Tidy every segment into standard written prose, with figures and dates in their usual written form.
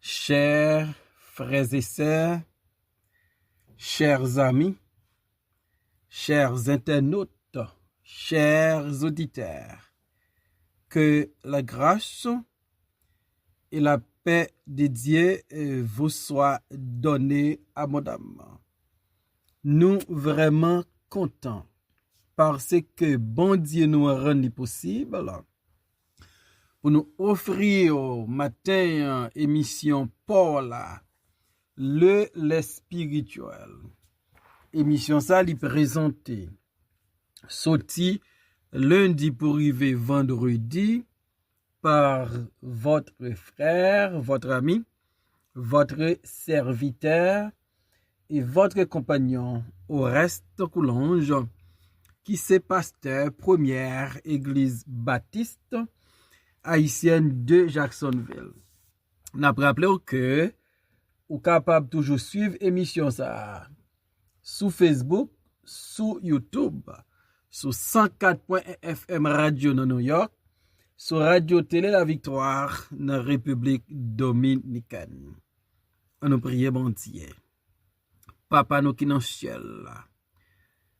Chers frères et sœurs, chers amis, chers internautes, chers auditeurs, que la grâce et la paix de Dieu vous soient données abondamment. Nous vraiment contents parce que bon Dieu nous a rendu possible pour nous offrir au matin émission Paul, le spirituel. Émission ça lui présentée sorti lundi pour arriver vendredi par votre frère, votre ami, votre serviteur et votre compagnon Oreste Coulange, qui c'est pasteur première église baptiste haïtienne de Jacksonville. N'a rappelé que vous capable toujours suivre émission ça sur Facebook, sur YouTube, sur 104.1 FM Radio dans New York, sur Radio Télé La Victoire dans la République Dominicaine. On nous prie bon Dieu. Papa nous qui dans le ciel,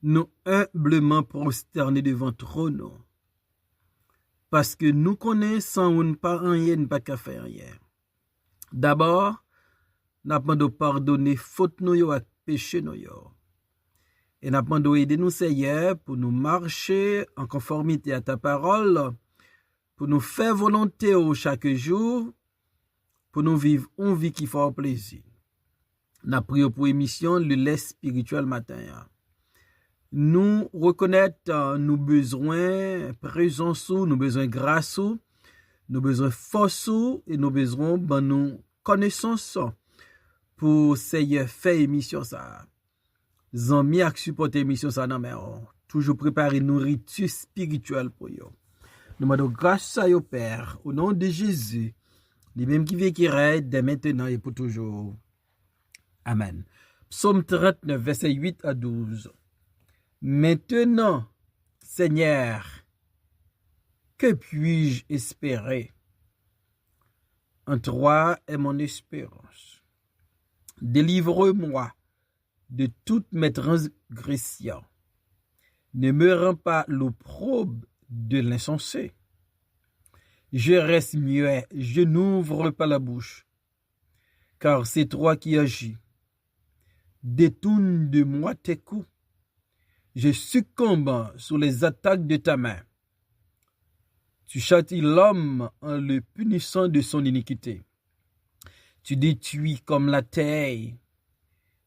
nous humblement prosternés devant trône, parce que nous connaissons ou pas rien, pas qu'à faire rien. D'abord, nous demandons pardonner faute nous et péché nous. Et nous demandons aider nous Seigneur pour nous marcher en conformité à ta parole, pour nous faire volonté chaque jour, pour nous vivre une vie qui fait plaisir. Nous prions pour émission le lait spirituel matin. Nous reconnaître nos besoins présence, nos besoins grâce, nos besoins force et nos besoins nos connaissances pour Seigneur faire émission ça. Zami ak supporter émission ça nan men toujours préparer nourriture spirituelle pour yo. Nous demandons grâce à yo Père au nom de Jésus, lui même qui vit qui règne dès maintenant et pour toujours. Amen. Psaume 39 verset 8 à 12. Maintenant, Seigneur, que puis-je espérer? En toi est mon espérance. Délivre-moi de toutes mes transgressions. Ne me rends pas l'opprobre de l'insensé. Je reste muet, je n'ouvre pas la bouche, car c'est toi qui agis. Détourne de moi tes coups. Je succombe sous les attaques de ta main. Tu châties l'homme en le punissant de son iniquité. Tu détruis comme la terre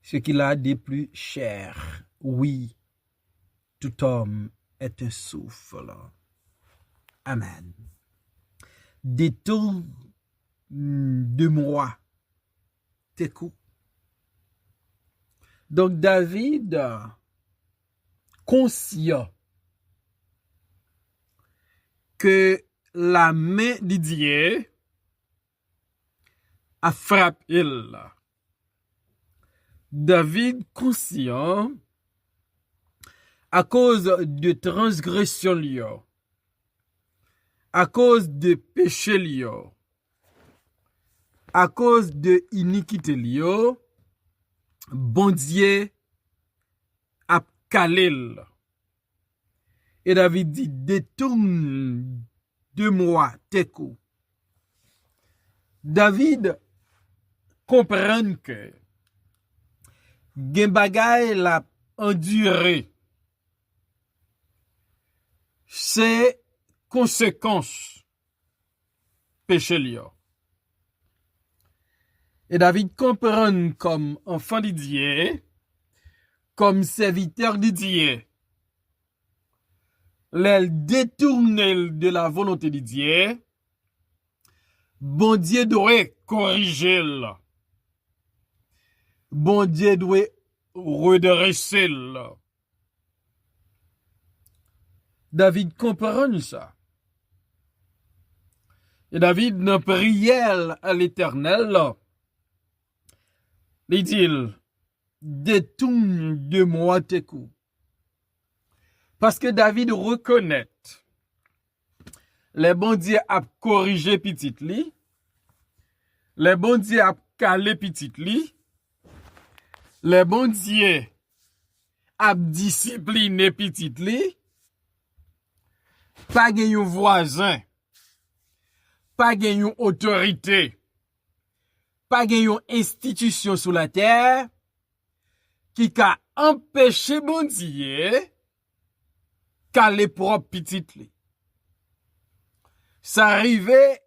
ce qu'il a de plus cher. Oui, tout homme est un souffle. Amen. Détourne de moi tes coups. Donc David, conscient que la main de Dieu a frappé il. David conscient à cause de transgression liyo, à cause de péché liyo, à cause de iniquité liyo, bon Dieu a calé. Et David dit, détourne de moi tes coups. David comprend que gen bagay la enduré. C'est conséquence péché liyo. Et David comprend comme enfant de Dieu, comme serviteur de Dieu, l'elle détourne de la volonté de Dieu, bon Dieu doit corriger. Bon Dieu doit redresser. David comprend ça. Et David, dans prière à l'Éternel, il dit, détourne de moi tes coups. Parce que David reconnaît les bon Dieu a corrigé petit li, les bon Dieu a calé petit li, les bon Dieu a discipliné petit li, pas gen yon voisin, pas gen yon autorité, pas gen yon institution sur la terre qui ka empêché bon Dieu calé propre petit li. Ça arrivé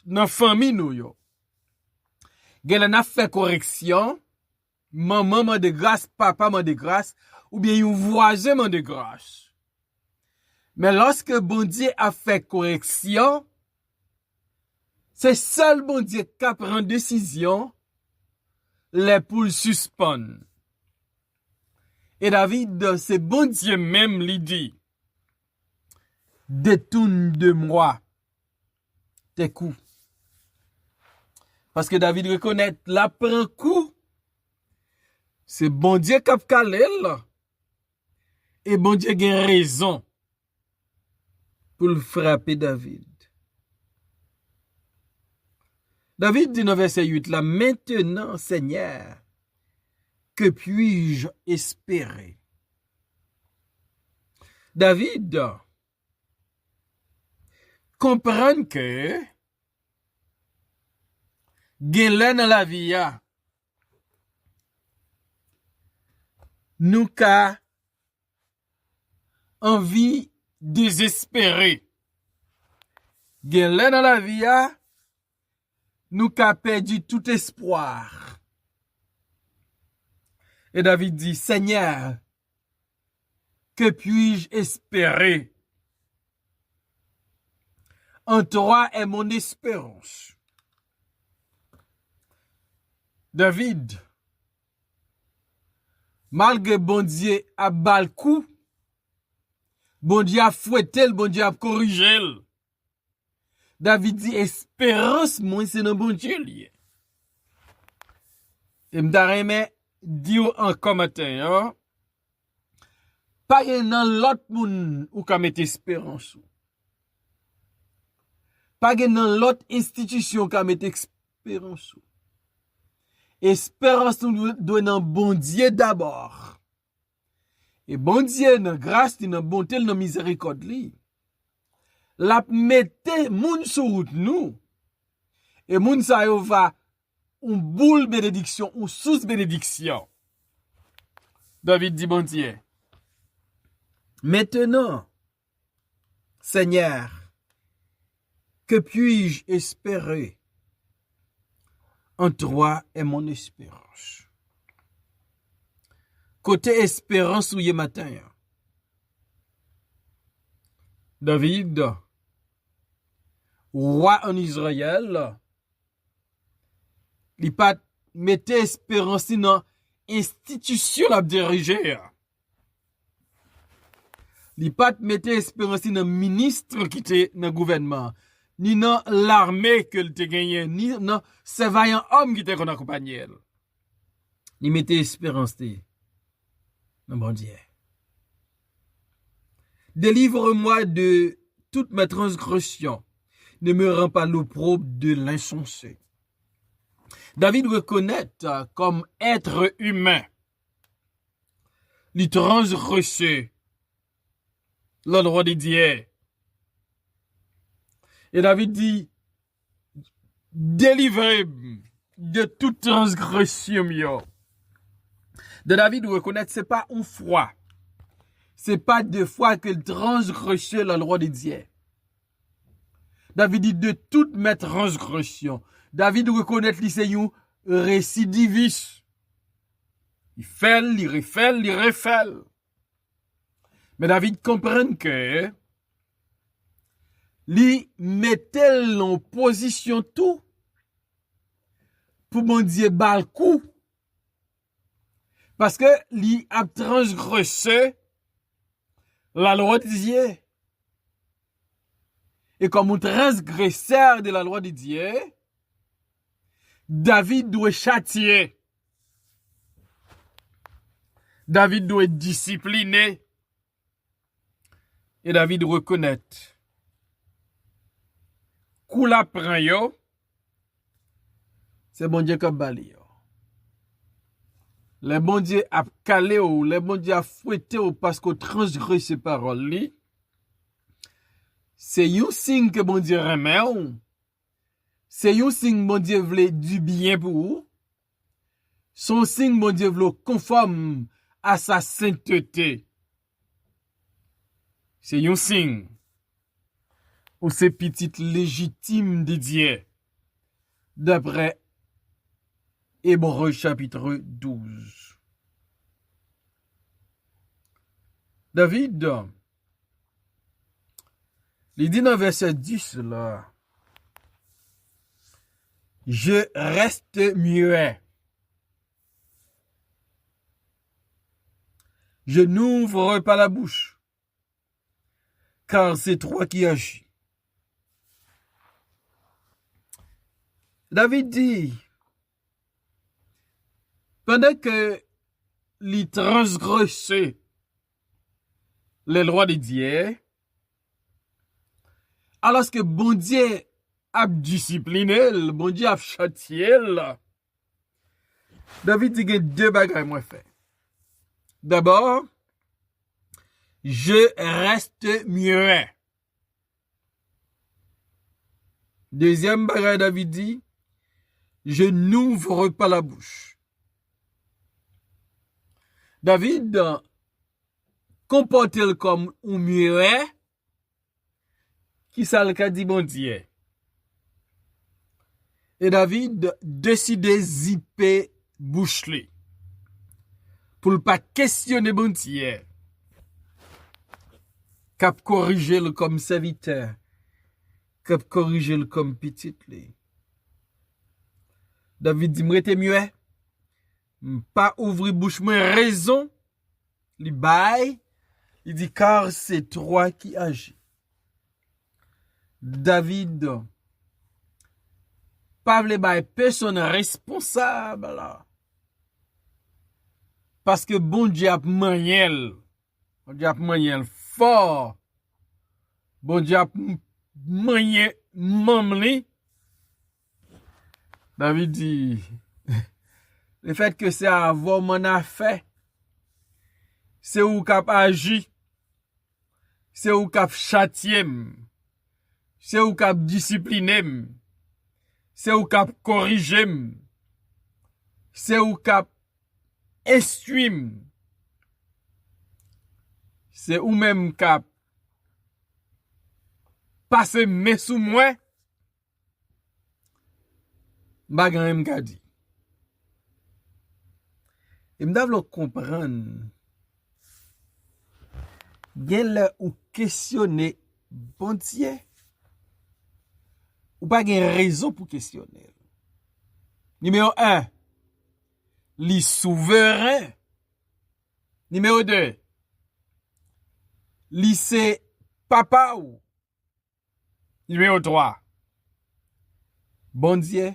dans famille nous yo. Gen a fait correction, maman man de grâce, papa man de grâce, ou bien yon voisin man de grâce. Mais lorsque bon Dieu a fait correction, c'est seul bon Dieu qui prend décision, les poules suspendent. Et David, c'est bon Dieu même lui dit, détourne de moi tes coups. Parce que David reconnaît, la prend coup, c'est bon Dieu qui a calé là. Et bon Dieu a raison pour le frapper David. David dit dans verset 8, là, maintenant, Seigneur, que puis-je espérer? David comprend que gen lè dans la vie nous ka envie désespérée. Gen lè dans la vie nous ka perdu tout espoir. Et David dit, Seigneur, que puis-je espérer? En toi est mon espérance. David, malgré bon Dieu a bal coup, bon Dieu a fouetté, bon Dieu a corrigé. David dit, espérance, moi, c'est dans bon Dieu lié. Et m'dareme dit en commentaire, pas dans l'autre monde ou ka mette espérance. Pas dans l'autre institution ka mette espérance. Espérance nous doit dans bon Dieu d'abord. Et bon Dieu dans grâce, dans bonté, dans miséricorde li. La mette moun sur route nous. Et moun sa yo va une boule bénédiction, ou sous bénédiction. David dit bon Dieu. Maintenant, Seigneur, que puis-je espérer? En toi est mon espérance. Côté espérance ou yé matin. David, roi en Israël, il pas mette espérance dans institution la diriger. Il pas mette espérance dans ministre qui était dans gouvernement, ni dans l'armée que te gagné, ni dans ces vaillants hommes qui te accompagné. Il mette espérance dans bon Dieu. Délivre-moi de toute ma transgression. Ne me rends pas l'opprobre de l'insensé. David reconnaît comme être humain, il transgressé la loi de Dieu. Et David dit, délivrez de toute transgression. De David reconnaît, c'est pas une fois. C'est pas deux fois qu'il transgresse la loi de Dieu. David dit de toutes mes transgressions. David reconnaît qu'il c'est un récidiviste. Il fait, il refait, il refait. Mais David comprend que il mettait en position tout pour mon Dieu bal coup. Parce que il a transgressé la loi de Dieu. Et comme un transgresseur de la loi de Dieu, David doit châtier. David doit être discipliné. Et David reconnaît. Kou la pran yo, c'est bon Dieu qui a bali. Les bon Dieu a calé ou, les bon Dieu a fouetté ou parce qu'on transgresse ses paroles. C'est un signe que bon Dieu remet ou. C'est un signe que bon Dieu voulait du bien pour vous. Son signe bon Dieu voulait conforme à sa sainteté. C'est un signe. Ou c'est petite légitime de Dieu. D'après Hébreux chapitre 12. David, il dit dans verset 10 là, je reste muet. Je n'ouvre pas la bouche, car c'est toi qui agis. David dit, pendant que il transgressait les lois de Dieu, alors que bon Dieu a discipliné, bon Dieu a châtié, David dit que deux bagages moi fait. D'abord, je reste muet. Deuxième bagage, David dit, je n'ouvre pas la bouche. David comporte comme un muet qui ça le cas dit bon Dieu. Et David décide de zipper bouche li pour ne pas questionner bon Dieu. Cap corriger le comme serviteur, cap corriger le comme petit li. David dit m'rete muet, pas ouvrir bouche moi raison, li bail, il dit car c'est toi qui agis. David pas vle bail personne responsable là. Parce que bon Dieu a maniel. Bon Dieu a maniel fort. Bon Dieu a maniel mamli. David dit le fait que c'est avoir mon affaire, c'est où cap agi, c'est où cap châtier, c'est où cap discipliner, c'est où cap corriger, c'est où cap estime, c'est où même cap passer mes sous moi, bagan m'ka dit. Et m'davlo comprendre, gen le ou questionner bon Dieu, ou pas gen raison pour questionner. Numéro 1, li souverain. Numéro 2, li c'est papa ou. Numéro 3, bon Dieu,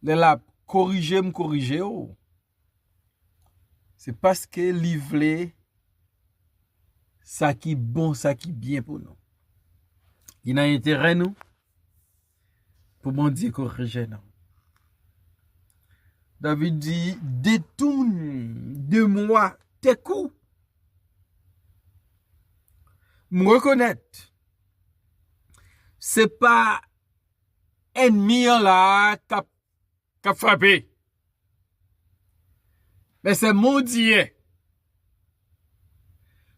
le la corriger ou. C'est parce que li vle ça qui bon, ça qui bien pour nous. Il a intérêt nous pour bon Dieu corriger nous. David dit, détourne de moi tes coups. Me reconnaître. C'est pas ennemi là qui a frappé. Mais c'est mon Dieu.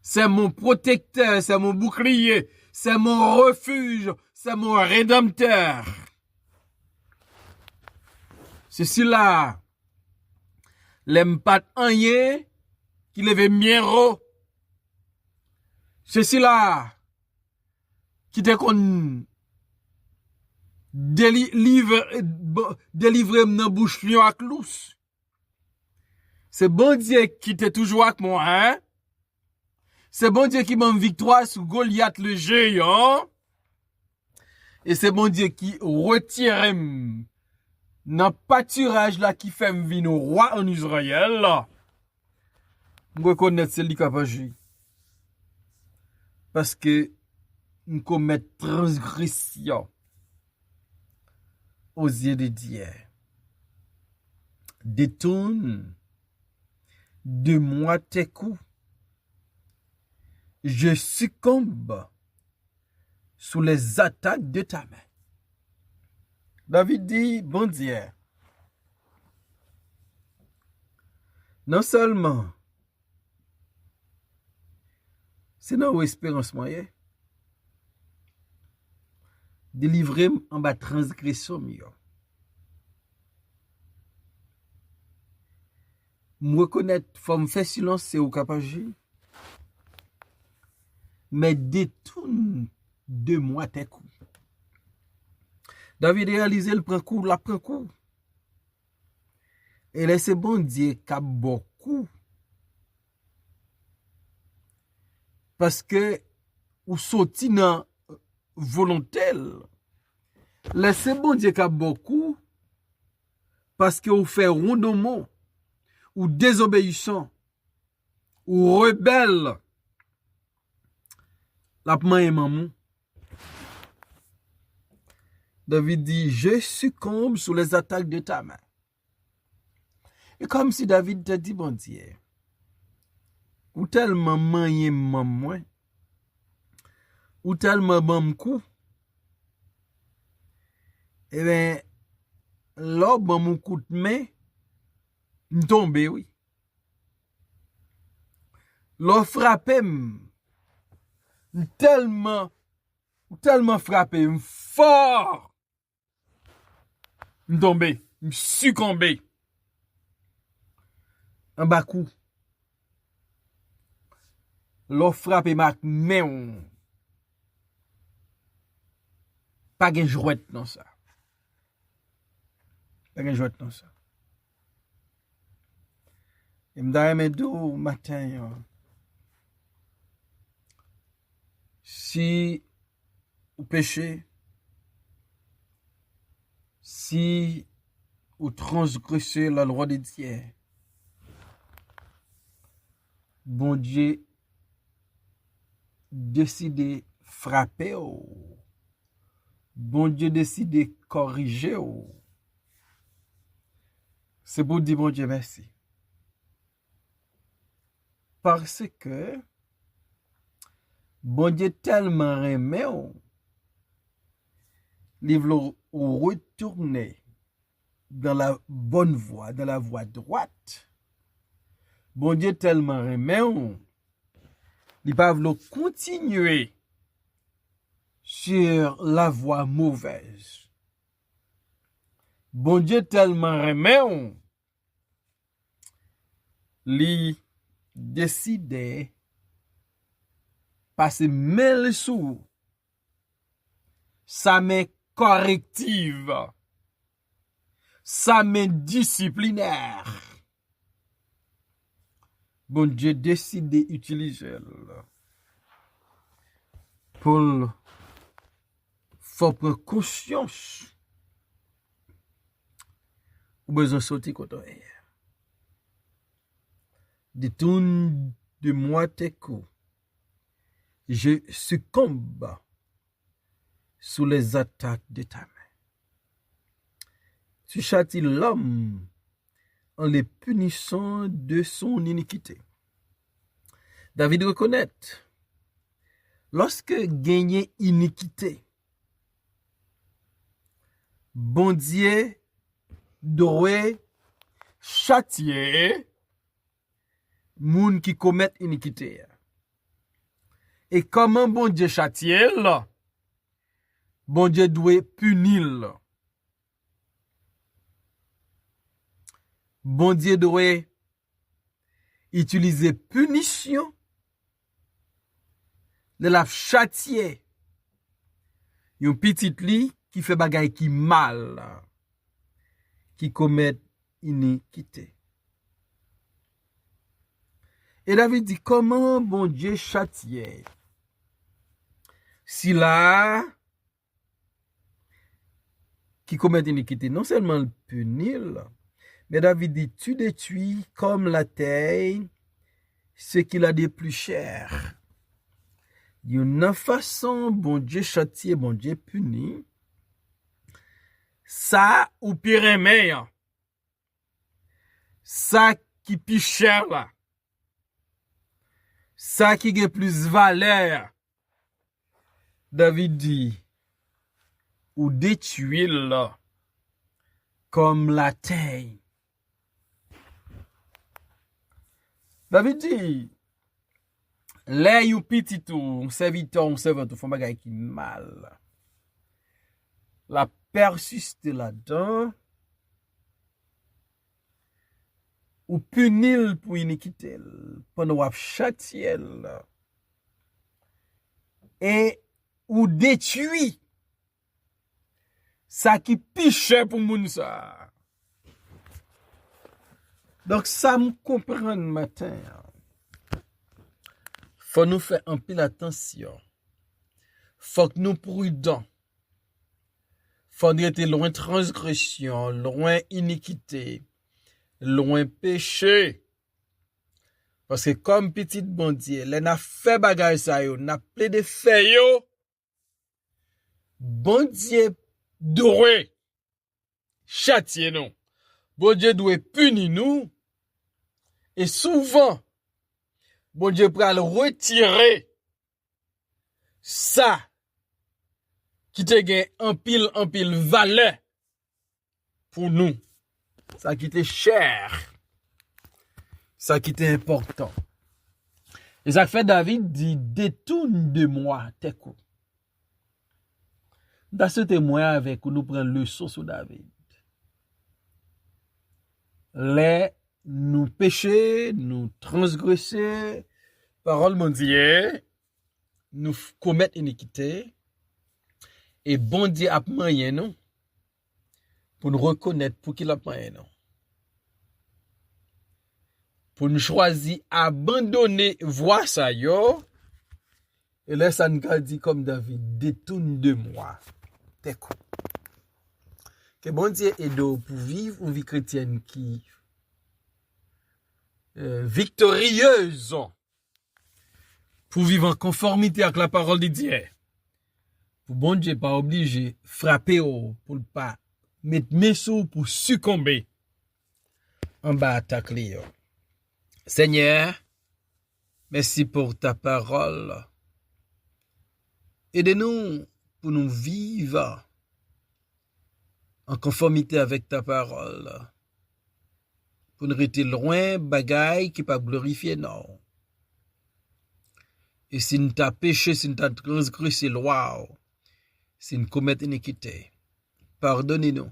C'est mon protecteur, c'est mon bouclier, c'est mon refuge, c'est mon rédempteur. Ceci là, l'aime pas rien qui lève miero. Ceci là, qui te kon délivrer dans bouche lion à clous. C'est bon Dieu qui te toujours avec moi, hein? C'est bon Dieu qui m'a victoire sur Goliath le géant. Et c'est bon Dieu qui retire dans pâturage là qui fait venir au roi en Israël là. Je reconnais c'est lui qui a agi. Parce que nous commettons transgression aux yeux de Dieu. Détourne de moi tes coups. Je succombe sous les attaques de ta main. David dit, bon Dieu, non seulement c'est dans l'espérance moyen, délivrer en bas transgression mieux. Me reconnaître, faut me faire silence, c'est au capable, mais détourne de moi tes coups. David réalisé le prend coup, la prend coup. Et laissez bon Dieu qu'a beaucoup. Parce que ou sorti dans volontel. Laissez bon Dieu qu'a beaucoup. Parce que vous fait rondement ou désobéissant ou rebelle. La main et maman. David dit, je succombe sous les attaques de ta main. Et comme si David te dit, bon Dieu, ou tellement manye moi, ou tellement bon coup, eh bien, là, bon mon coup de main, m'tombe, oui. Là, frappé, tellement frappé, fort, m'tombe, m'succombe. Un bas coup. L'on frappe ma main. Pas de jouet dans ça. Pas de jouet dans ça. Et m'da aimé d'où matin. Si ou péché, si ou transgressé la loi de Dieu, bon Dieu décide frapper ou bon Dieu décide corriger ou c'est pour dire bon Dieu merci parce que bon Dieu tellement aimé ou livre ou retourner dans la bonne voie, dans la voie droite. Bon Dieu tellement aimé ou il va vouloir continuer sur la voie mauvaise. Bon Dieu tellement aimé, il décide passer mêle sous sa main corrective, sa main disciplinaire. Bon Dieu décide d'utiliser pour faire prendre conscience ou besoin sortir contre elle. Détourne de moi tes coups. Je succombe sous les attaques de ta main. Tu châties l'homme en les punissant de son iniquité. David reconnaît, lorsque gagner iniquité, bon Dieu doit châtier moun qui commet iniquité. Et comment bon Dieu châtier? Bon Dieu doit punir. Bon Dieu doit utiliser punition de la châtier. Yon petit li qui fait bagay qui mal, qui commet iniquité. Et David dit, comment bon Dieu châtier? Si là, qui commet iniquité, non seulement le punir, mais David dit, tu détruis comme la terre ce qu'il a de plus cher. Une façon, bon Dieu châtier, bon Dieu punit, ça ou pire meilleur. Ça qui plus cher là. Ça qui a plus valeur. David dit, ou détruire là, comme la terre. David dit, là you petit tout, serviteur, font bagay qui mal. La persiste là-dedans, ou punil pour iniquité, pendant ou châtiel, et ou détruit ça qui piche pour moun ça. Donc ça me comprend matin. Faut nous faire un peu attention. Faut que nous prudents. Faut nous être loin transgression, loin iniquité, loin péché. Parce que comme petit bon Dieu, les n'a fait bagay ça yo, n'a plaidé fait yo. Bon Dieu doit châtier nous. Bon Dieu doit punir nous. Et souvent, bon Dieu pral retirer ça qui te gagne en pile valeur pour nous. Ça qui te cher. Ça qui est important. Et ça fait David dit, détourne de moi tes coups. Dans ce témoin avec nous prenons leçon sur David. Les nous pécher, nous transgresser, parole mon Dieu, nous commettre iniquité, et bon Dieu a moyen nous, pour nous reconnaître pour qu'il a moyen nous. Pour nous choisir abandonner voie ça yo, et là ça nous dit comme David, détourne de moi tes coups. Que bon Dieu aide pour vivre une vie chrétienne qui victorieuse, pour vivre en conformité avec la parole de Dieu. Pour bon Dieu pas obligé frapper pour ne pas mettre mes sous pour succomber en bas attaque yo. Seigneur, merci pour ta parole. Aide-nous pour nous vivre en conformité avec ta parole. Pour nous rester loin bagaille qui pas glorifier non. Et si nous t'as péché, si nous t'as transgressé loi, si nous commettons iniquité, pardonnez-nous.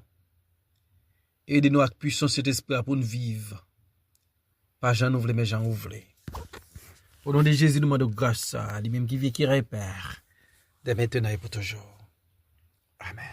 Aidez-nous avec puissance cet esprit pour nous vivre. Pas Jean ouvre, mais Jean ouvre. Au nom de Jésus, nous demandons grâce à lui-même qui vit, qui répare, de maintenant et pour toujours. Amen.